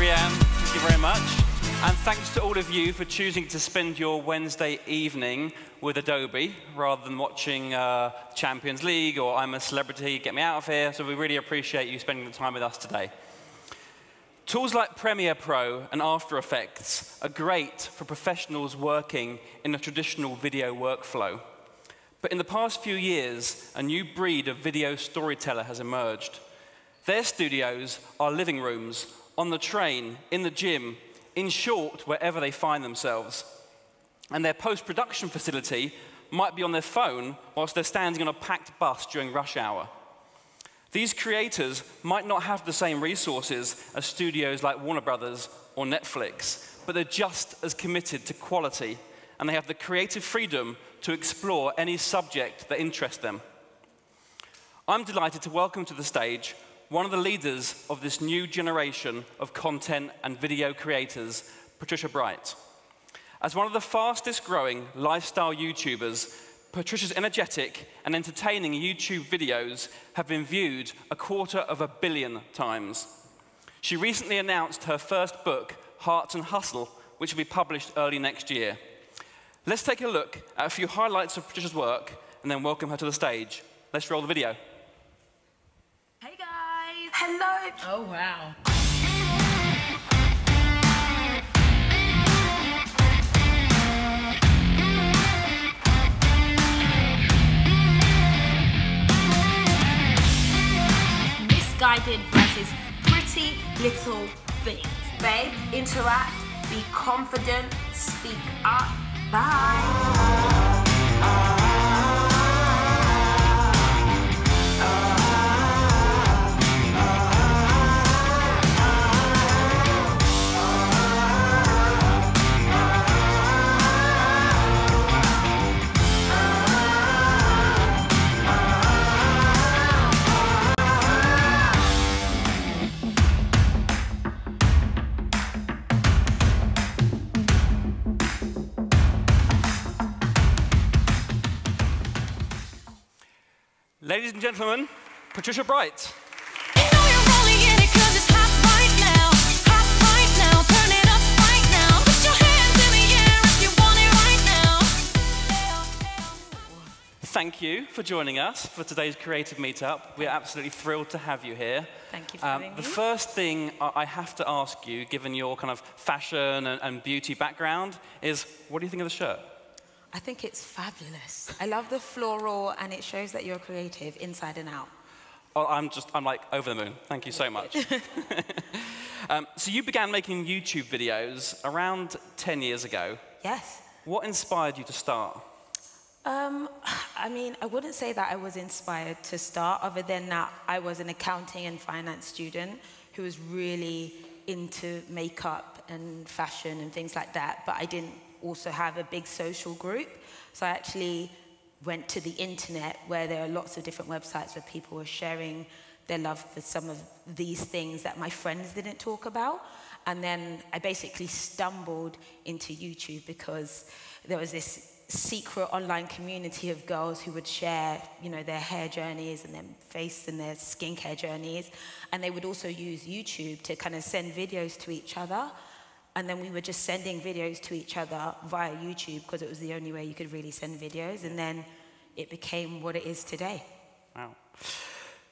Brianne. Thank you very much. And thanks to all of you for choosing to spend your Wednesday evening with Adobe rather than watching Champions League or I'm a Celebrity, Get Me Out of Here. So we really appreciate you spending the time with us today. Tools like Premiere Pro and After Effects are great for professionals working in a traditional video workflow. But in the past few years, a new breed of video storyteller has emerged. Their studios are living rooms, on the train, in the gym, in short, wherever they find themselves. And their post-production facility might be on their phone whilst they're standing on a packed bus during rush hour. These creators might not have the same resources as studios like Warner Brothers or Netflix, but they're just as committed to quality, and they have the creative freedom to explore any subject that interests them. I'm delighted to welcome to the stage one of the leaders of this new generation of content and video creators, Patricia Bright. As one of the fastest growing lifestyle YouTubers, Patricia's energetic and entertaining YouTube videos have been viewed 250 million times. She recently announced her first book, Heart and Hustle, which will be published early next year. Let's take a look at a few highlights of Patricia's work and then welcome her to the stage. Let's roll the video. Hey guys! Hello! Oh wow. Misguided versus pretty little things. Babe, interact, be confident, speak up. Bye! Ladies and gentlemen, Patricia Bright. You know you're rolling in it 'cause it's hot right now. Hot right now, turn it up right now. Put your hands in the air if you want it right now. Thank you for joining us for today's creative meetup. We're absolutely thrilled to have you here. Thank you for having me. The first thing I have to ask you, given your kind of fashion and beauty background, is what do you think of the shirt? I think it's fabulous. I love the floral, and it shows that you're creative inside and out. Oh, I'm like over the moon. Thank you so much. So you began making YouTube videos around 10 years ago. Yes. What inspired you to start? I mean, I wouldn't say that I was inspired to start, other than that I was an accounting and finance student who was really into makeup and fashion and things like that, but I didn't also have a big social group. So I actually went to the internet, where there are lots of different websites where people were sharing their love for some of these things that my friends didn't talk about. And then I basically stumbled into YouTube because there was this secret online community of girls who would share, you know, their hair journeys and their face and their skincare journeys. And they would also use YouTube to kind of send videos to each other. And then we were just sending videos to each other via YouTube because it was the only way you could really send videos. And then it became what it is today. Wow.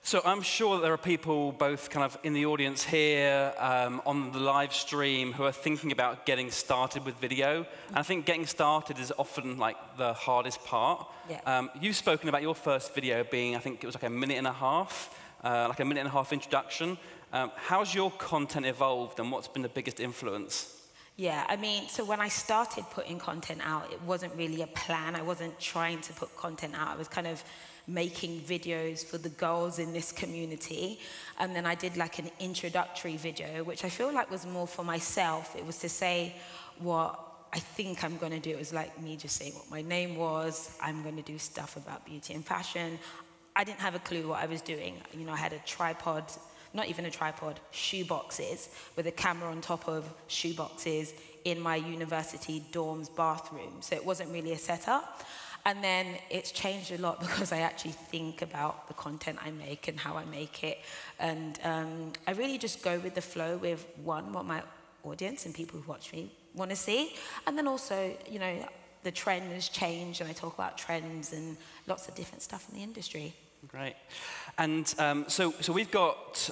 So I'm sure that there are people both kind of in the audience here, on the live stream, who are thinking about getting started with video. And I think getting started is often like the hardest part. Yeah. You've spoken about your first video being, I think it was like a minute and a half introduction. How's your content evolved, and what's been the biggest influence? Yeah, I mean, so when I started putting content out, it wasn't really a plan. I wasn't trying to put content out. I was kind of making videos for the girls in this community. And then I did like an introductory video, which I feel like was more for myself. It was to say what I think I'm going to do. It was like me just saying what my name was. I'm going to do stuff about beauty and fashion. I didn't have a clue what I was doing. You know, I had a tripod, not even a tripod, shoe boxes with a camera on top of shoe boxes in my university dorm's bathroom. So it wasn't really a setup. And then it's changed a lot because I actually think about the content I make and how I make it. And I really just go with the flow with, one, what my audience and people who watch me want to see. And then also, you know, the trend has changed, and I talk about trends and lots of different stuff in the industry. Great. And so we've got,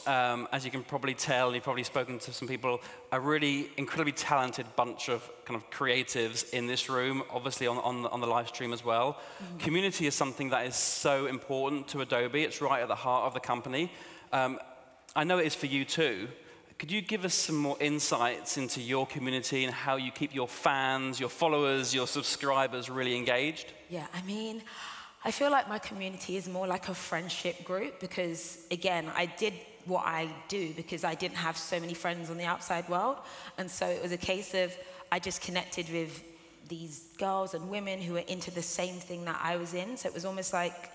as you can probably tell, and you've probably spoken to some people, a really incredibly talented bunch of kind of creatives in this room, obviously on the live stream as well. Community is something that is so important to Adobe. It's right at the heart of the company. I know it is for you too. Could you give us some more insights into your community and how you keep your fans, your followers, your subscribers really engaged? Yeah, I mean, I feel like my community is more like a friendship group because, again, I did what I do because I didn't have so many friends on the outside world. And so it was a case of I just connected with these girls and women who were into the same thing that I was in. So it was almost like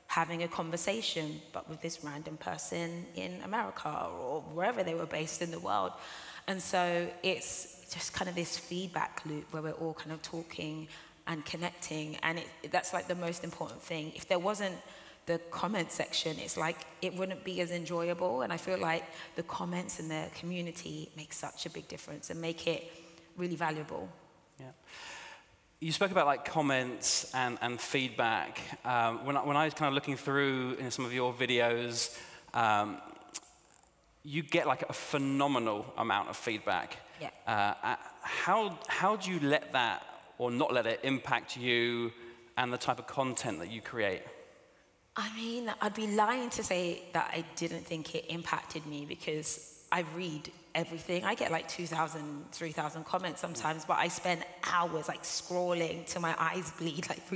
having a conversation, but with this random person in America or wherever they were based in the world. And so it's just kind of this feedback loop where we're all kind of talking and connecting, and that's like the most important thing. If there wasn't the comment section, it's like it wouldn't be as enjoyable, and I feel like the comments and the community make such a big difference and make it really valuable. Yeah. You spoke about like comments and feedback. When I was kind of looking through in some of your videos, you get like a phenomenal amount of feedback. Yeah. How do you let that or not let it impact you and the type of content that you create? I mean, I'd be lying to say that I didn't think it impacted me because I read everything. I get like 2,000, 3,000 comments sometimes, but I spend hours like scrolling till my eyes bleed, like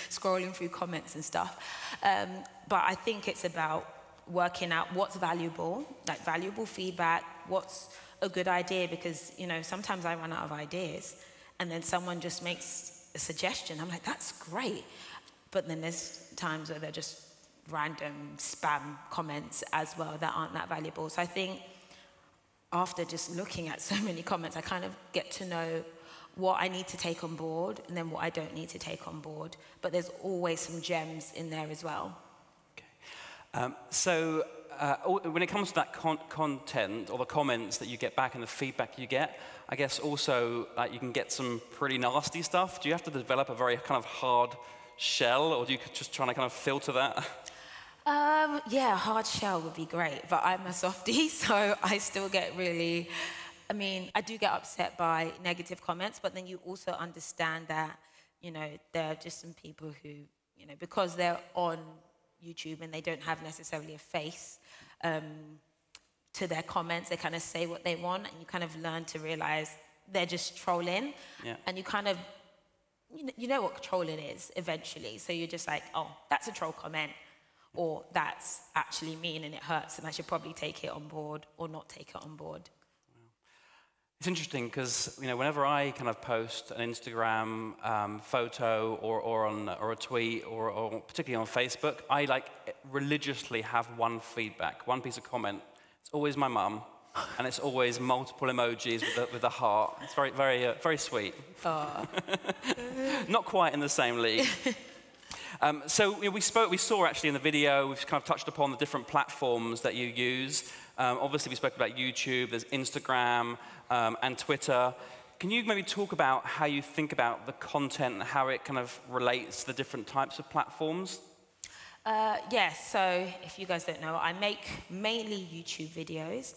scrolling through comments and stuff. But I think it's about working out what's valuable, like valuable feedback, what's a good idea, because, you know, sometimes I run out of ideas and then someone just makes a suggestion. I'm like, that's great. But then there's times where they're just random spam comments as well that aren't that valuable. So I think after just looking at so many comments, I kind of get to know what I need to take on board and then what I don't need to take on board. But there's always some gems in there as well. Okay. When it comes to that content or the comments that you get back and the feedback you get, I guess also you can get some pretty nasty stuff. Do you have to develop a very kind of hard shell, or do you just try to kind of filter that? Yeah, hard shell would be great, but I'm a softie, so I still get really, I mean, I do get upset by negative comments, but then you also understand that, you know, there are just some people who, you know, because they're on YouTube and they don't have necessarily a face to their comments, they kind of say what they want, and you kind of learn to realize they're just trolling. Yeah. And you kind of, you know what trolling is eventually, so you're just like, oh, that's a troll comment, or that's actually mean and it hurts and I should probably take it on board or not take it on board. It's interesting because, you know, whenever I kind of post an Instagram photo or a tweet or particularly on Facebook, I like religiously have one feedback, one piece of comment. It's always my mum, and it's always multiple emojis with a heart. It's very, very, very sweet. Not quite in the same league. So you know, we saw actually in the video, we've kind of touched upon the different platforms that you use. Obviously, we spoke about YouTube, there's Instagram, and Twitter. Can you maybe talk about how you think about the content and how it kind of relates to the different types of platforms? Yes, so if you guys don't know, I make mainly YouTube videos,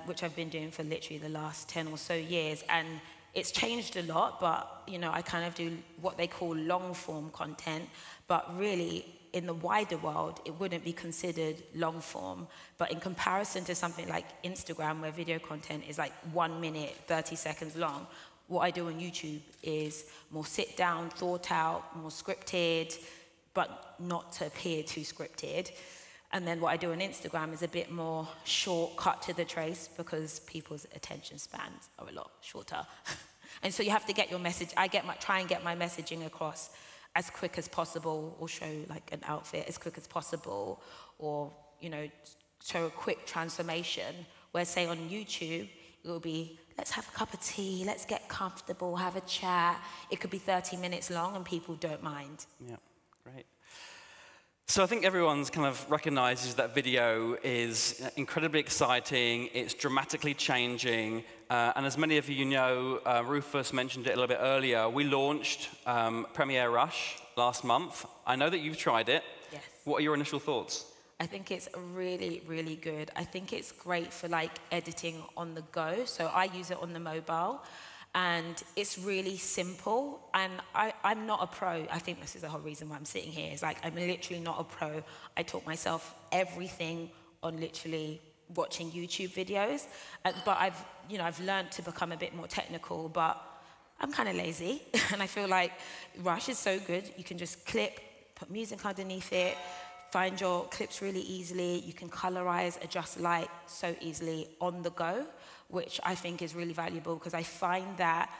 which I've been doing for literally the last 10 or so years, and it's changed a lot, but you know, I kind of do what they call long-form content, but really, in the wider world, it wouldn't be considered long-form, but in comparison to something like Instagram, where video content is like 1 minute, 30 seconds long, what I do on YouTube is more sit-down, thought-out, more scripted, but not to appear too scripted. And then what I do on Instagram is a bit more short, cut to the trace, because people's attention spans are a lot shorter. And so you have to get your message, try and get my messaging across as quick as possible, or show like an outfit as quick as possible, or, you know, show a quick transformation, where say on YouTube, it will be, let's have a cup of tea, let's get comfortable, have a chat. It could be 30 minutes long and people don't mind. Yeah, great. So I think everyone's kind of recognizes that video is incredibly exciting, it's dramatically changing, and as many of you know, Rufus mentioned it a little bit earlier, we launched Premiere Rush last month. I know that you've tried it. Yes. What are your initial thoughts? I think it's really, really good. I think it's great for like editing on the go. So I use it on the mobile. And it's really simple, and I'm not a pro. I think this is the whole reason why I'm sitting here. It's like, I'm literally not a pro. I taught myself everything on literally watching YouTube videos. But I've learned to become a bit more technical, but I'm kind of lazy. And I feel like Rush is so good. You can just clip, put music underneath it, find your clips really easily. You can colorize, adjust light so easily on the go, which I think is really valuable, because I find that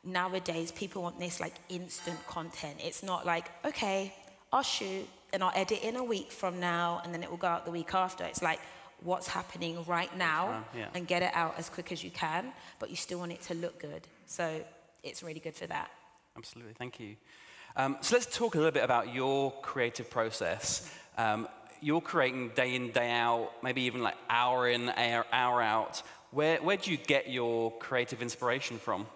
nowadays people want this like instant content. It's not like, okay, I'll shoot and I'll edit in a week from now and then it will go out the week after. It's like, what's happening right now, and get it out as quick as you can, but you still want it to look good. So it's really good for that. Absolutely, thank you. So let's talk a little bit about your creative process. You're creating day in, day out, maybe even like hour in, hour out. Where do you get your creative inspiration from?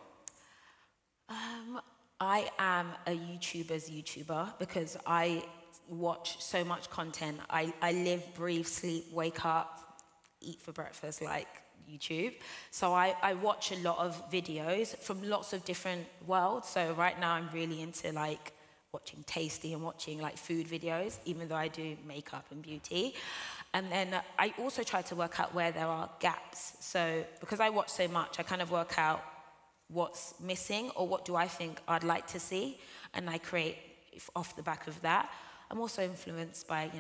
I am a YouTuber's YouTuber because I watch so much content. I live, breathe, sleep, wake up, eat for breakfast like YouTube. So I watch a lot of videos from lots of different worlds. So right now I'm really into like watching Tasty and watching like food videos, even though I do makeup and beauty. And then I also try to work out where there are gaps. So because I watch so much, I kind of work out what's missing or what do I think I'd like to see, and I create off the back of that. I'm also influenced by,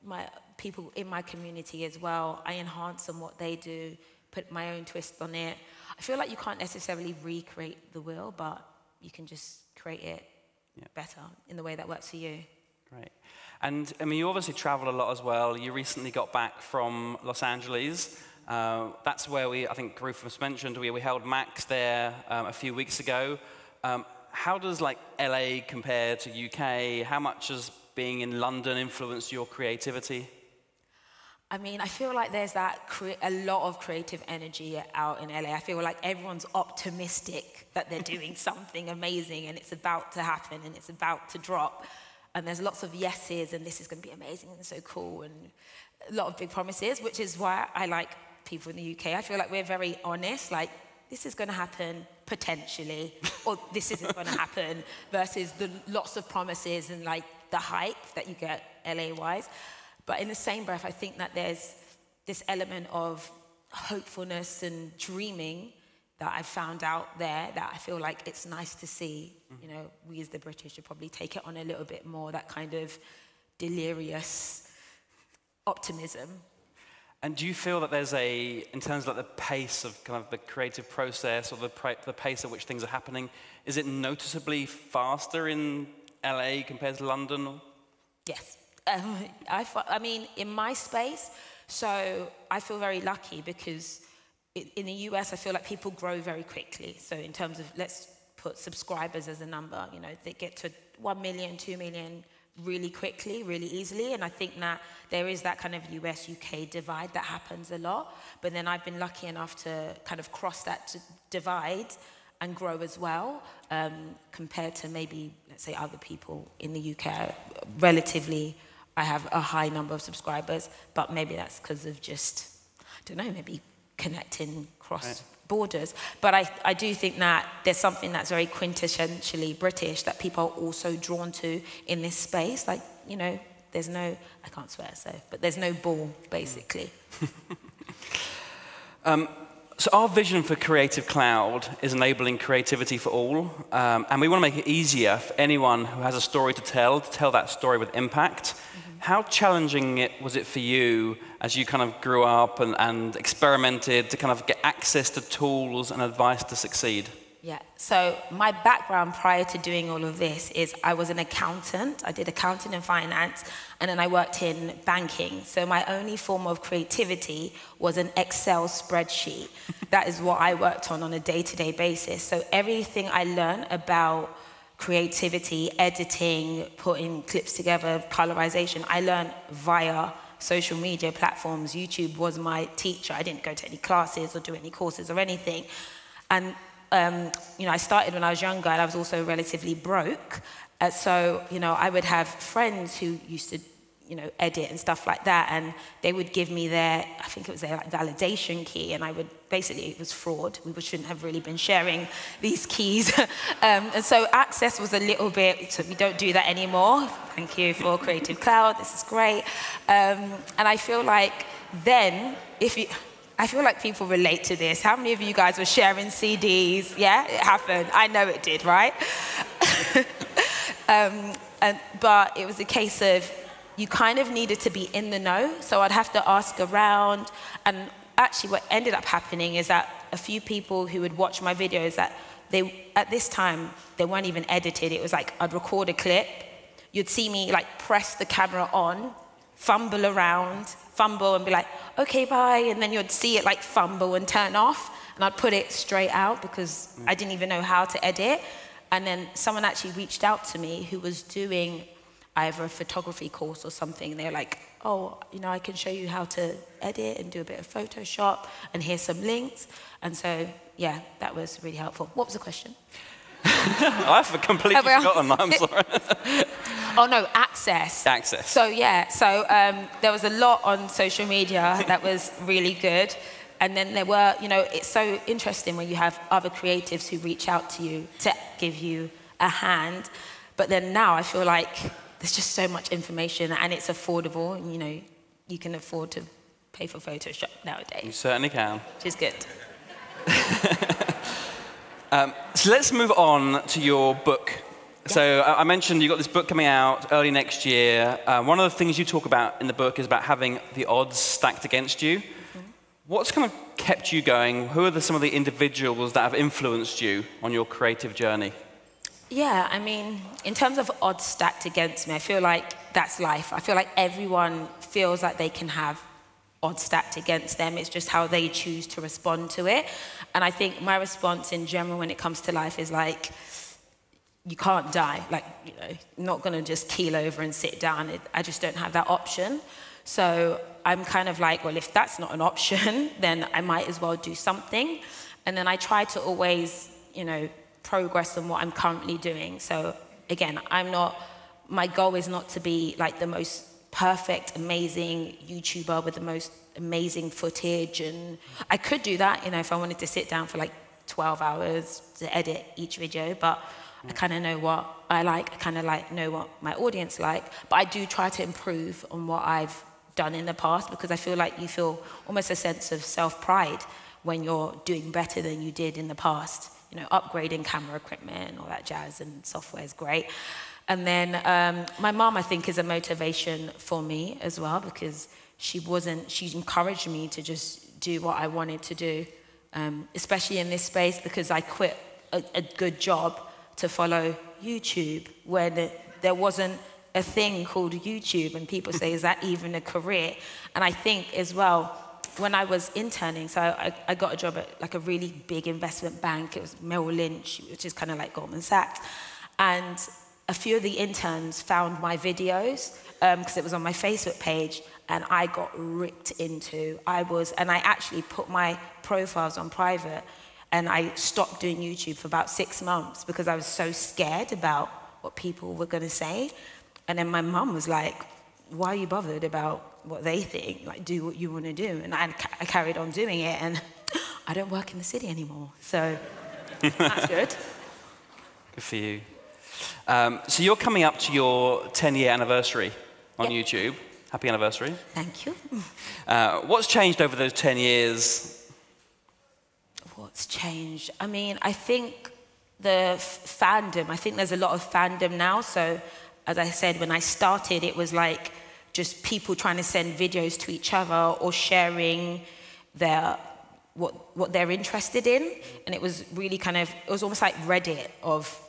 my people in my community as well. I enhance on what they do, put my own twist on it. I feel like you can't necessarily recreate the wheel, but you can just create it better in the way that works for you. Great. And I mean, you obviously travel a lot as well. You recently got back from Los Angeles. That's where I think Rufus mentioned, we held Max there a few weeks ago. How does like LA compare to UK? How much has being in London influenced your creativity? I mean, I feel like there's a lot of creative energy out in LA. I feel like everyone's optimistic that they're doing something amazing and it's about to happen and it's about to drop. And there's lots of yeses and this is going to be amazing and so cool and a lot of big promises, which is why I like people in the UK. I feel like we're very honest, like this is going to happen potentially, or this isn't going to happen, versus the lots of promises and like the hype that you get LA-wise. But in the same breath, I think that there's this element of hopefulness and dreaming that I've found out there that I feel like it's nice to see. You know, we as the British should probably take it on a little bit more, that kind of delirious optimism. And do you feel that there's in terms of like the pace of kind of the creative process or the pace at which things are happening, is it noticeably faster in LA compared to London? Yes. I mean, in my space, so I feel very lucky because in the US, I feel like people grow very quickly. So in terms of, let's put subscribers as a number, you know, they get to 1 million, 2 million really quickly, really easily. And I think that there is that kind of US-UK divide that happens a lot. But then I've been lucky enough to kind of cross that divide and grow as well, compared to maybe, let's say, other people in the UK. Relatively, I have a high number of subscribers, but maybe that's because of just, I don't know, maybe connecting across borders. But I do think that there's something that's very quintessentially British that people are also drawn to in this space. Like, you know, there's no, I can't swear, but there's no bull, basically. So our vision for Creative Cloud is enabling creativity for all. And we want to make it easier for anyone who has a story to tell that story with impact. How challenging was it for you as you kind of grew up and experimented to kind of get access to tools and advice to succeed? Yeah, so my background prior to doing all of this is I was an accountant. I did accounting and finance, and then I worked in banking. So my only form of creativity was an Excel spreadsheet. That is what I worked on a day-to-day basis. So everything I learned about creativity, editing, putting clips together, colorization, I learned via social media platforms. YouTube was my teacher. I didn't go to any classes or do any courses or anything. And you know, I started when I was younger, and I was also relatively broke. So, you know, I would have friends who used to, you know, edit and stuff like that, and they would give me their, I think it was their like, validation key, and I would, basically it was fraud. We shouldn't have really been sharing these keys. And so access was a little bit, so we don't do that anymore. Thank you for Creative Cloud, this is great. And I feel like then, I feel like people relate to this. How many of you guys were sharing CDs? Yeah, it happened. I know it did, right? But it was a case of you kind of needed to be in the know. So I'd have to ask around. And actually what ended up happening is that a few people who would watch my videos, that at this time, they weren't even edited. It was like I'd record a clip. You'd see me like press the camera on, fumble around, fumble and be like, okay, bye. And then you'd see it like fumble and turn off. And I'd put it straight out because I didn't even know how to edit. And then someone actually reached out to me who was doing either a photography course or something. And they were like, oh, you know, I can show you how to edit and do a bit of Photoshop, and here's some links. And so, yeah, that was really helpful. What was the question? I've completely forgotten that, I'm sorry. Oh no, access. Access. So yeah, there was a lot on social media that was really good. And then there were, you know, it's so interesting when you have other creatives who reach out to you to give you a hand. But then now I feel like there's just so much information and it's affordable. And, you know, you can afford to pay for Photoshop nowadays. You certainly can. Which is good. So let's move on to your book. Yeah. So I mentioned you've got this book coming out early next year. One of the things you talk about in the book is about having the odds stacked against you. Mm-hmm. What's kind of kept you going? Who are some of the individuals that have influenced you on your creative journey? Yeah, I mean, in terms of odds stacked against me, I feel like that's life. I feel like everyone feels like they can have odds stacked against them. It's just how they choose to respond to it. And I think my response in general when it comes to life is like, you can't die. Like, you know, I'm not going to just keel over and sit down. I just don't have that option. So I'm kind of like, well, if that's not an option, then I might as well do something. And then I try to always, you know, progress on what I'm currently doing. So again, my goal is not to be like the most perfect, amazing YouTuber with the most amazing footage. And I could do that, you know, if I wanted to sit down for like 12 hours to edit each video, but I kind of know what I like. I kind of know what my audience like. But I do try to improve on what I've done in the past, because I feel like you feel almost a sense of self-pride when you're doing better than you did in the past. You know, upgrading camera equipment and all that jazz, and software is great. And then my mom, I think, is a motivation for me as well, because she encouraged me to just do what I wanted to do, especially in this space, because I quit a good job to follow YouTube when there wasn't a thing called YouTube, and people say, is that even a career? And I think as well, when I was interning, so I got a job at like a really big investment bank. It was Merrill Lynch, which is kind of like Goldman Sachs. And a few of the interns found my videos because it was on my Facebook page, and I got ripped into. And I actually put my profiles on private, and I stopped doing YouTube for about 6 months because I was so scared about what people were going to say. And then my mum was like, why are you bothered about what they think? Like, do what you want to do. And I carried on doing it, and I don't work in the city anymore. So that's good. Good for you. So you're coming up to your 10-year anniversary on YouTube. Happy anniversary. Thank you. What's changed over those 10 years? What's changed? I mean, I think the fandom. I think there's a lot of fandom now. So as I said, when I started, it was like just people trying to send videos to each other or sharing their what they're interested in. And it was really kind of, it was almost like Reddit of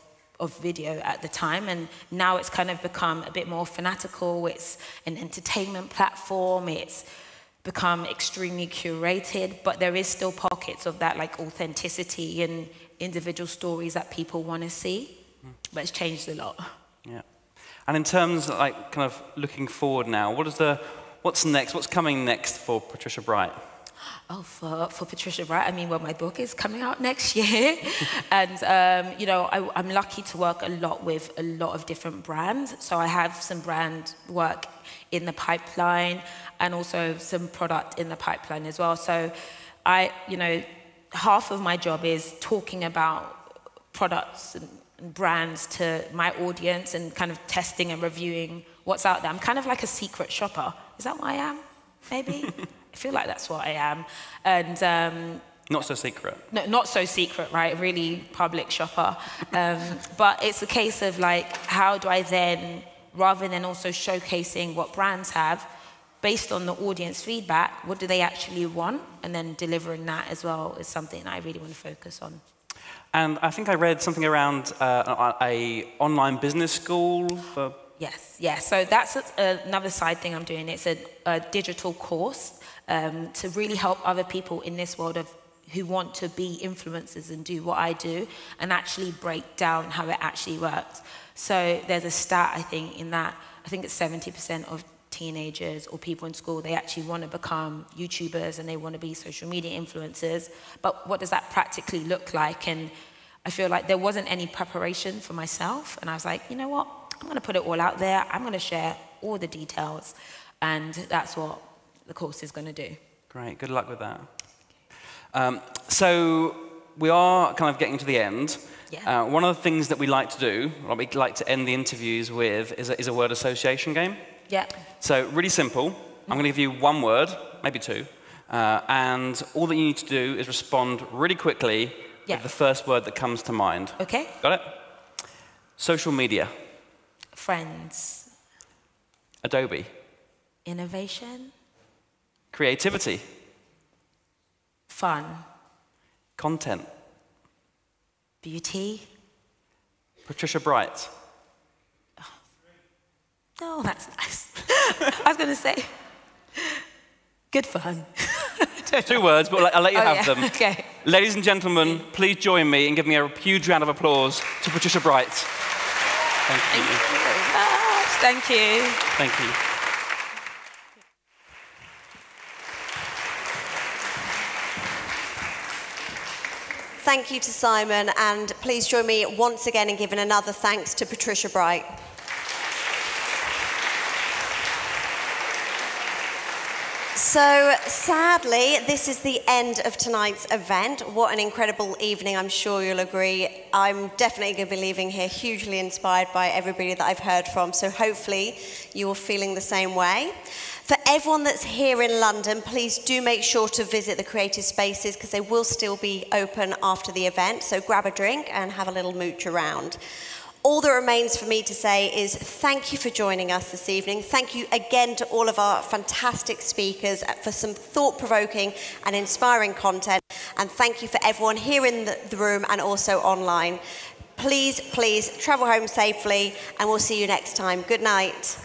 video at the time. And now it's kind of become a bit more fanatical. It's an entertainment platform. It's become extremely curated, but there is still pockets of that like authenticity and individual stories that people want to see. But it's changed a lot. Yeah. And in terms of like kind of looking forward now, what's next? What's coming next for Patricia Bright? Oh, for Patricia Bright, I mean, well, my book is coming out next year. And, you know, I'm lucky to work a lot with a lot of different brands. So I have some brand work in the pipeline and also some product in the pipeline as well. So you know, half of my job is talking about products and brands to my audience and kind of testing and reviewing what's out there. I'm kind of like a secret shopper. Is that what I am? Maybe? I feel like that's what I am. And not so secret. No, not so secret, right? Really public shopper. But it's a case of like, how do I then, rather than also showcasing what brands have, based on the audience feedback, what do they actually want? And then delivering that as well is something I really want to focus on. And I think I read something around a online business school for... Yes, yeah. So that's another side thing I'm doing. It's a digital course to really help other people in this world of who want to be influencers and do what I do and actually break down how it actually works. So there's a stat, I think, in that, I think it's 70% of teenagers or people in school, they actually want to become YouTubers and they want to be social media influencers. But what does that practically look like? And I feel like there wasn't any preparation for myself. And I was like, you know what? I'm going to put it all out there. I'm going to share all the details. And that's what the course is going to do. Great. Good luck with that. So we are kind of getting to the end. Yeah. One of the things that we like to do, what we like to end the interviews with, is a word association game. Yeah. So really simple. I'm going to give you one word, maybe two, and all that you need to do is respond really quickly with the first word that comes to mind. Okay. Got it? Social media. Friends. Adobe. Innovation. Creativity. Fun. Content. Beauty. Patricia Bright. Oh, that's nice. I was going to say, good fun. 2 words, but I'll let you have them. Okay. Ladies and gentlemen, please join me in giving a huge round of applause to Patricia Bright. Thank you. Thank you very much. Thank you. Thank you. Thank you to Simon, and please join me once again in giving another thanks to Patricia Bright. So, sadly, this is the end of tonight's event. What an incredible evening, I'm sure you'll agree. I'm definitely going to be leaving here hugely inspired by everybody that I've heard from, so hopefully you're feeling the same way. For everyone that's here in London, please do make sure to visit the creative spaces because they will still be open after the event, so grab a drink and have a little mooch around. All that remains for me to say is thank you for joining us this evening. Thank you again to all of our fantastic speakers for some thought-provoking and inspiring content. And thank you for everyone here in the room and also online. Please, please travel home safely and we'll see you next time. Good night.